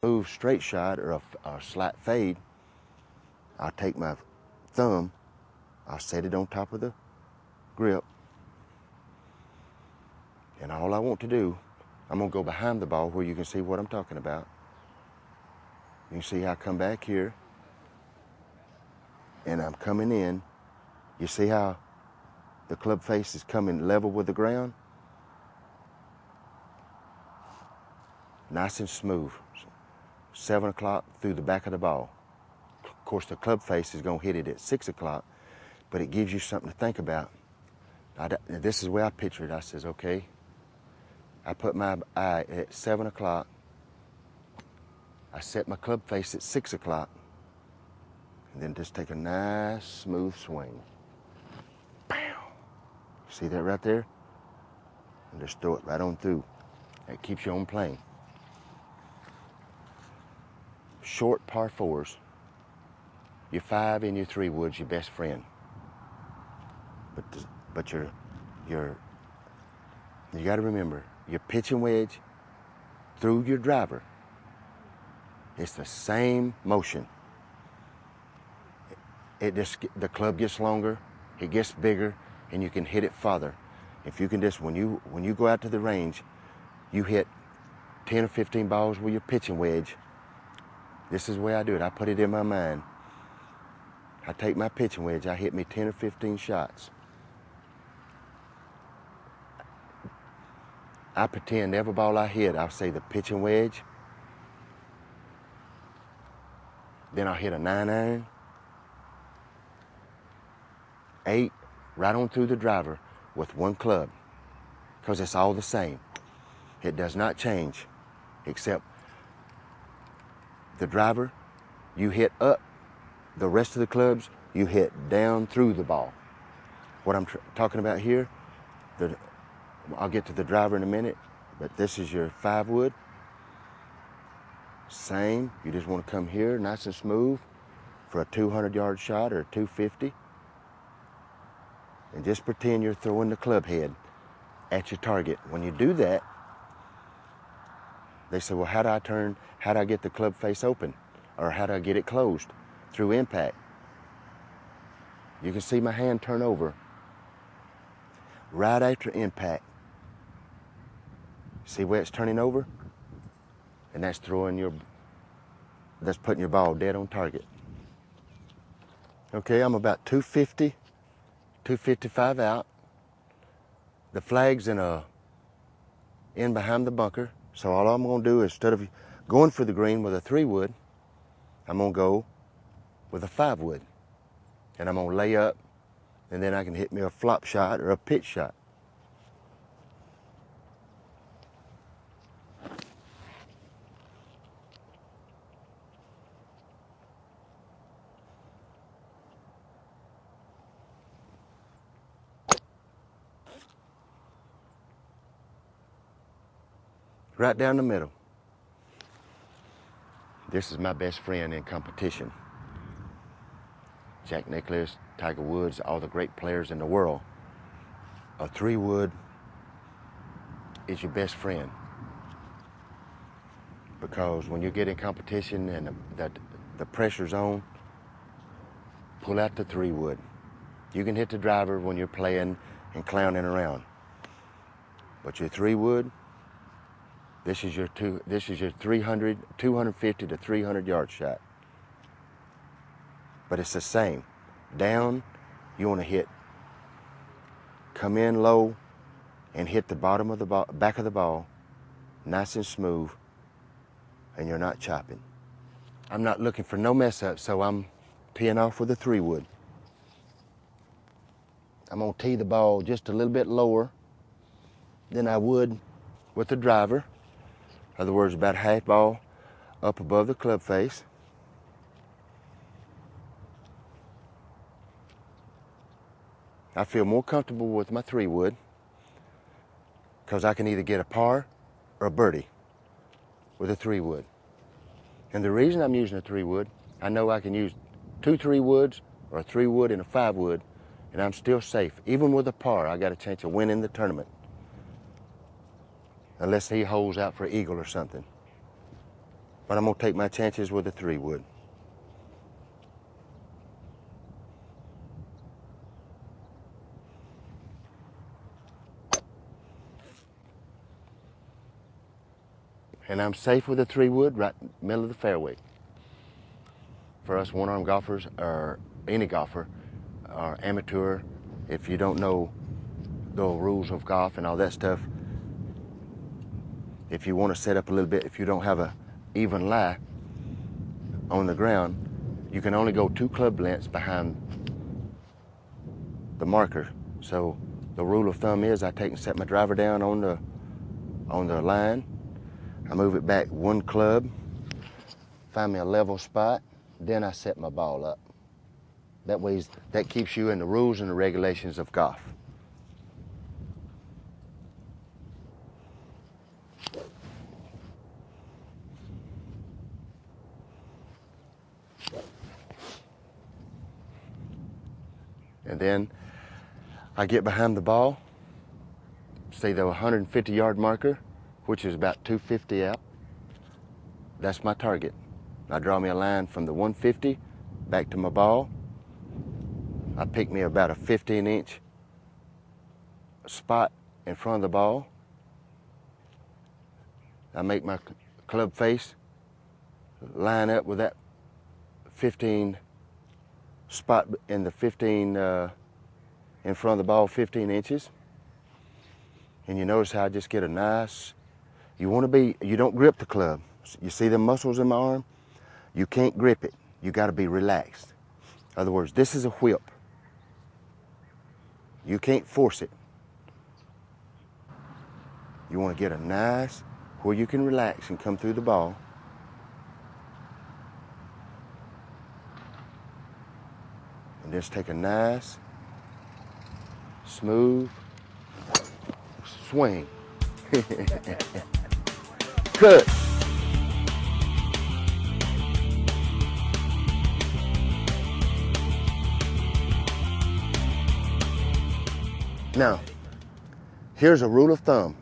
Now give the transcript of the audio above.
Move straight shot or a slight fade, I'll take my thumb, I'll set it on top of the grip, and all I want to do, I'm gonna go behind the ball where you can see what I'm talking about. You can see how I come back here, and I'm coming in. You see how the club face is coming level with the ground? Nice and smooth. 7 o'clock through the back of the ball. Of course, the club face is gonna hit it at 6 o'clock, but it gives you something to think about. This is the way I picture it. I says, okay, I put my eye at 7 o'clock. I set my club face at 6 o'clock, and then just take a nice, smooth swing. Bam! See that right there? And just throw it right on through. That keeps you on plane. Short par fours, your 5 and your 3 wood's your best friend. But you got to remember, your pitching wedge through your driver, it's the same motion. The club gets longer, it gets bigger, and you can hit it farther. If you can just, when you go out to the range, you hit 10 or 15 balls with your pitching wedge. This is the way I do it. I put it in my mind. I take my pitching wedge, I hit me 10 or 15 shots. I pretend every ball I hit, I'll say the pitching wedge, then I'll hit a 9-iron, 8, right on through the driver with one club, because it's all the same. It does not change, except the driver, you hit up. The rest of the clubs, you hit down through the ball. What I'm talking about here, I'll get to the driver in a minute, but this is your 5 wood. Same, you just want to come here nice and smooth for a 200-yard shot or a 250. And just pretend you're throwing the club head at your target. When you do that, they say, well, how do I get the club face open? Or how do I get it closed? Through impact. You can see my hand turn over right after impact. See where it's turning over? And that's putting your ball dead on target. Okay, I'm about 250, 255 out. The flag's in behind the bunker. So all I'm gonna do is, instead of going for the green with a 3 wood, I'm gonna go with a 5 wood. And I'm gonna lay up, and then I can hit me a flop shot or a pitch shot. Right down the middle. This is my best friend in competition. Jack Nicklaus, Tiger Woods, all the great players in the world. A 3 wood is your best friend. Because when you get in competition and the pressure's on, pull out the 3 wood. You can hit the driver when you're playing and clowning around. But your 3 wood, this is your 250 to 300 yard shot. But it's the same. Down, you want to come in low and hit the bottom of the ball, back of the ball, nice and smooth, and you're not chopping. I'm not looking for no mess up, so I'm teeing off with a 3 wood. I'm gonna tee the ball just a little bit lower than I would with the driver. In other words, about half ball up above the club face. I feel more comfortable with my 3 wood because I can either get a par or a birdie with a 3 wood. And the reason I'm using a 3 wood, I know I can use 2 3 woods or a 3 wood and a 5 wood, and I'm still safe. Even with a par, I got a chance of winning the tournament. Unless he holds out for eagle or something. but I'm gonna take my chances with a 3-wood. And I'm safe with a 3-wood right in the middle of the fairway. For us one-arm golfers, or any golfer, or amateur, if you don't know the rules of golf and all that stuff, if you want to set up a little bit, if you don't have a even lie on the ground, you can only go 2 club lengths behind the marker. So the rule of thumb is I take and set my driver down on the line. I move it back 1 club, find me a level spot, then I set my ball up. That keeps you in the rules and the regulations of golf. And then I get behind the ball, say the 150-yard marker, which is about 250 out. That's my target. I draw me a line from the 150 back to my ball. I pick me about a 15-inch spot in front of the ball. I make my club face line up with that 15 spot in the 15 in front of the ball, 15 inches. And you notice how I just get a nice, you don't grip the club. You see the muscles in my arm? You can't grip it. You got to be relaxed. In other words, this is a whip. You can't force it. You want to get a nice, where you can relax and come through the ball. And just take a nice, smooth swing. Good. Now, here's a rule of thumb.